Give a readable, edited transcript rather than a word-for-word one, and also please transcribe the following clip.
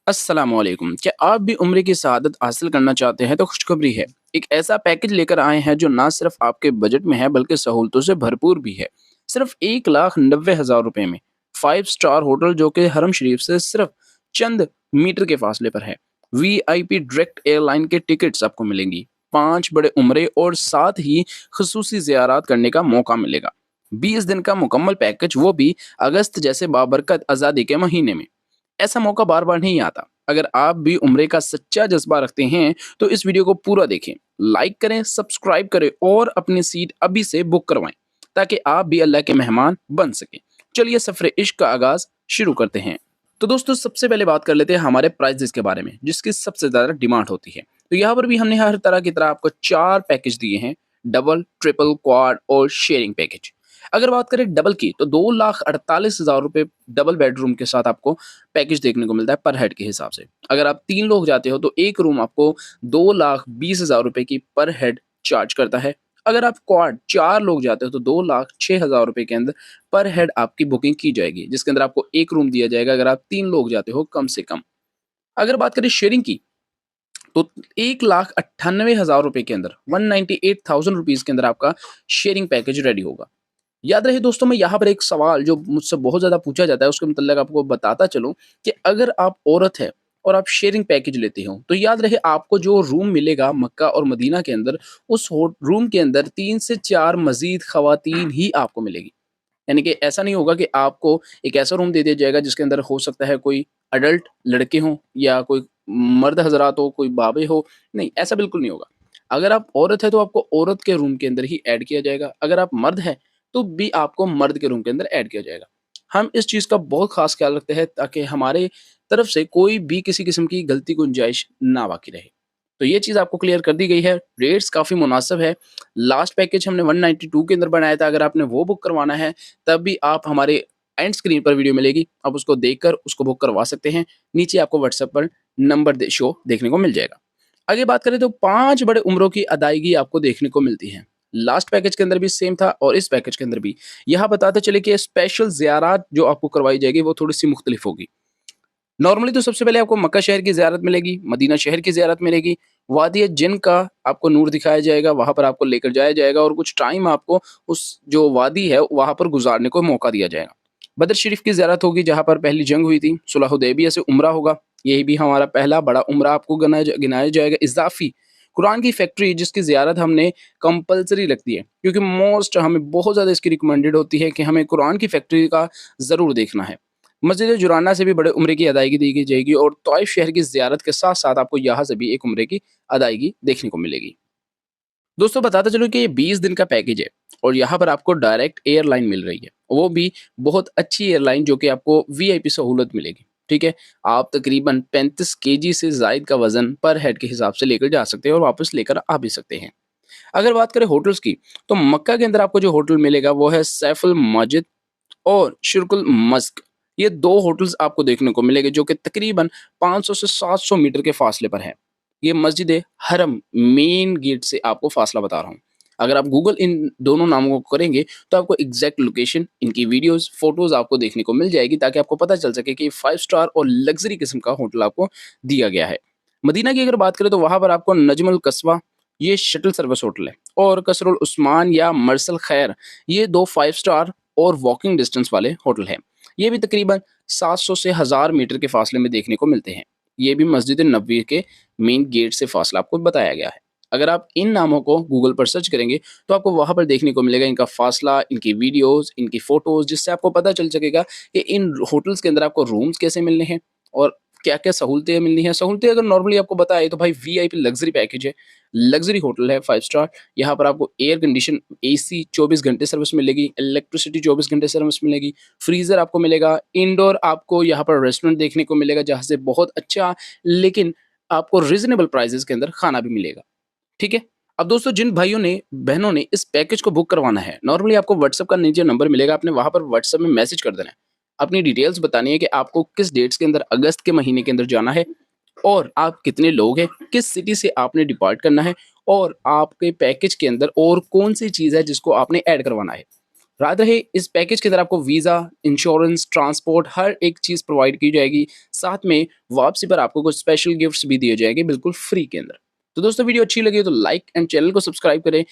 अस्सलामुअलैकुम। क्या आप भी उम्र की सआदत हासिल करना चाहते हैं तो खुशखबरी है। एक ऐसा पैकेज लेकर आए हैं जो ना सिर्फ आपके बजट में है बल्कि सहूलतों से भरपूर भी है। सिर्फ 1,90,000 रुपए में 5 स्टार होटल जो कि हरम शरीफ से सिर्फ चंद मीटर के फासले पर है। वीआईपी डायरेक्ट एयरलाइन के टिकट्स आपको मिलेंगी। 5 बड़े उम्रे और साथ ही खसूसी ज़ियारत करने का मौका मिलेगा। 20 दिन का मुकम्मल पैकेज, वो भी अगस्त जैसे बाबरकत आज़ादी के महीने में। ऐसा मौका बार-बार नहीं आता। अगर आप भी उम्रे का सच्चा जज़्बा रखते हैं, तो इस वीडियो को पूरा देखें, लाइक करें, सब्सक्राइब करें और अपनी सीट अभी से बुक करवाएँ, ताकि आप भी अल्लाह के मेहमान बन सकें। चलिए सफ़्र इश्क का आगाज़ शुरू करते हैं। तो दोस्तों, सबसे पहले बात कर लेते हैं हमारे प्राइसेज़ के बारे में, जिसकी सबसे ज़्यादा डिमांड होती है। तो यहाँ पर भी हमने हर तरह की तरह आपको 4 पैकेज दिए हैं, डबल, ट्रिपल, क्वाड और शेयरिंग पैकेज। अगर बात करें डबल की, तो 2,48,000 रुपए डबल बेडरूम के साथ आपको पैकेज देखने को मिलता है पर हेड के हिसाब से। अगर आप 3 लोग जाते हो तो एक रूम आपको 2,20,000 रुपए की पर हेड चार्ज करता है। अगर आप क्वाड 4 लोग जाते हो तो 2,06,000 रुपए के अंदर पर हेड आपकी बुकिंग की जाएगी, जिसके अंदर आपको 1 रूम दिया जाएगा अगर आप 3 लोग जाते हो कम से कम। अगर बात करें शेयरिंग की, तो 1,98,000 रुपए के अंदर 198,000 रुपीज़ के अंदर आपका शेयरिंग पैकेज रेडी होगा। याद रहे दोस्तों, मैं यहाँ पर एक सवाल जो मुझसे बहुत ज़्यादा पूछा जाता है उसके मतलब आपको बताता चलूँ कि अगर आप औरत है और आप शेयरिंग पैकेज लेते हो, तो याद रहे आपको जो रूम मिलेगा मक्का और मदीना के अंदर, उस रूम के अंदर 3 से 4 मजीद खवातीन ही आपको मिलेगी। यानी कि ऐसा नहीं होगा कि आपको एक ऐसा रूम दे दिया जाएगा जिसके अंदर हो सकता है कोई अडल्ट लड़के हों या कोई मर्द हजरात हो, कोई बाबे हो। नहीं, ऐसा बिल्कुल नहीं होगा। अगर आप औरत है तो आपको औरत के रूम के अंदर ही ऐड किया जाएगा। अगर आप मर्द हैं तो भी आपको मर्द के रूम के अंदर ऐड किया जाएगा। हम इस चीज़ का बहुत ख़ास ख़्याल रखते हैं ताकि हमारे तरफ से कोई भी किसी किस्म की गलती गुंजाइश ना बाकी रहे। तो ये चीज़ आपको क्लियर कर दी गई है। रेट्स काफ़ी मुनासिब है। लास्ट पैकेज हमने 192 के अंदर बनाया था। अगर आपने वो बुक करवाना है, तब भी आप हमारे एंड स्क्रीन पर वीडियो मिलेगी। आप उसको देखकर उसको बुक करवा सकते हैं। नीचे आपको व्हाट्सएप पर नंबर शो देखने को मिल जाएगा। आगे बात करें तो 5 बड़े उम्रों की अदायगी आपको देखने को मिलती है। लास्ट पैकेज के अंदर भी सेम था और इस पैकेज के अंदर भी। यहाँ बताते चले कि स्पेशल ज़ियारत जो आपको करवाई जाएगी वो थोड़ी-सी मुख्तलिफ होगी। नॉर्मली तो सबसे पहले आपको मक्का शहर की ज़ियारत मिलेगी, मदीना शहर की ज़ियारत मिलेगी, वादी जिन का आपको नूर दिखाया जाएगा, वहाँ पर आपको लेकर जाया जाएगा और कुछ टाइम आपको उस जो वादी है, वहाँ पर गुज़ारने को मौका दिया जाएगा। बदर शरीफ की ज़ियारत होगी जहाँ पर पहली जंग हुई थी, सुलह हुदैबिया से उम्रा होगा, यही भी हमारा पहला बड़ा उम्रा आपको गिनाया जाएगा। इज़ाफ़ी कुरान की फैक्ट्री जिसकी ज़ियारत हमने कंपल्सरी रख दी है, क्योंकि मोस्ट हमें बहुत ज़्यादा इसकी रिकमेंडेड होती है कि हमें कुरान की फैक्ट्री का ज़रूर देखना है। मस्जिद जुराना से भी बड़े उम्रे की अदायगी दी जाएगी और तॉइफ शहर की ज़ियारत के साथ-साथ आपको यहाँ से भी एक उम्रे की अदायगी देखने को मिलेगी। दोस्तों, बताता चलूँ कि ये 20 दिन का पैकेज है और यहाँ पर आपको डायरेक्ट एयरलाइन मिल रही है। वो भी बहुत अच्छी एयरलाइन जो कि आपको वीआईपी सहूलत मिलेगी। ठीक है? आप तकरीबन 35 केजी से ज़ायद का वज़न पर हेड के हिसाब से लेकर जा सकते हैं और वापस लेकर आ भी सकते हैं। अगर बात करें होटल्स की, तो मक्का के अंदर आपको जो होटल मिलेगा वो है सैफुल माजिद और शिरकुल मस्क। ये 2 होटल्स आपको देखने को मिलेंगे जो कि तकरीबन 500 से 700 मीटर के फासले पर हैं। ये मस्जिद हरम मेन गेट से आपको फासला बता रहा हूँ। अगर आप गूगल इन दोनों नामों को करेंगे तो आपको एग्ज़ैक्ट लोकेशन, इनकी वीडियोज़, फ़ोटोज़ आपको देखने को मिल जाएगी ताकि आपको पता चल सके कि 5 स्टार और लग्ज़री किस्म का होटल आपको दिया गया है। मदीना की अगर बात करें तो वहाँ पर आपको नजमुल कस्बा, ये शटल सर्विस होटल है, और कसरुल उस्मान या मरसल खैर, ये 2 5 स्टार और वॉकिंग डिस्टेंस वाले होटल हैं। ये भी तकरीबन 700 से 1000 मीटर के फासले में देखने को मिलते हैं। ये भी मस्जिद नबवी के मेन गेट से फासला आपको बताया गया है। अगर आप इन नामों को गूगल पर सर्च करेंगे तो आपको वहाँ पर देखने को मिलेगा इनका फासला, इनकी वीडियोज़, इनकी फ़ोटोज़, जिससे आपको पता चल सकेगा कि इन होटल्स के अंदर आपको रूम्स कैसे मिलने हैं और क्या-क्या सहूलतें मिलनी हैं। सहूलतें अगर नॉर्मली आपको बताएँ तो भाई वीआईपी लग्ज़री पैकेज है, लग्ज़री होटल है 5 स्टार। यहाँ पर आपको एयर कंडीशन एसी 24 घंटे सर्विस मिलेगी, इलेक्ट्रिसिटी 24 घंटे सर्विस मिलेगी, फ्रीज़र आपको मिलेगा, इंडोर आपको यहाँ पर रेस्टोरेंट देखने को मिलेगा जहाँ से बहुत अच्छा लेकिन आपको रीज़नेबल प्राइसेज़ के अंदर खाना भी मिलेगा। ठीक है? अब दोस्तों, जिन भाइयों ने, बहनों ने इस पैकेज को बुक करवाना है, नॉर्मली आपको व्हाट्सएप का नीचे नंबर मिलेगा, आपने वहाँ पर व्हाट्सएप में मैसेज कर देना है। अपनी डिटेल्स बतानी है कि आपको किस डेट्स के अंदर अगस्त के महीने के अंदर जाना है और आप कितने लोग हैं, किस सिटी से आपने डिपार्ट करना है और आपके पैकेज के अंदर और कौन-सी चीज़ है जिसको आपने ऐड करवाना है। याद रहे इस पैकेज के अंदर आपको वीज़ा, इंश्योरेंस, ट्रांसपोर्ट हर एक चीज़ प्रोवाइड की जाएगी। साथ में वापसी पर आपको कुछ स्पेशल गिफ्ट्स भी दिए जाएँगे बिल्कुल फ्री के अंदर। तो दोस्तों वीडियो अच्छी लगी हो तो लाइक एंड चैनल को सब्सक्राइब करें।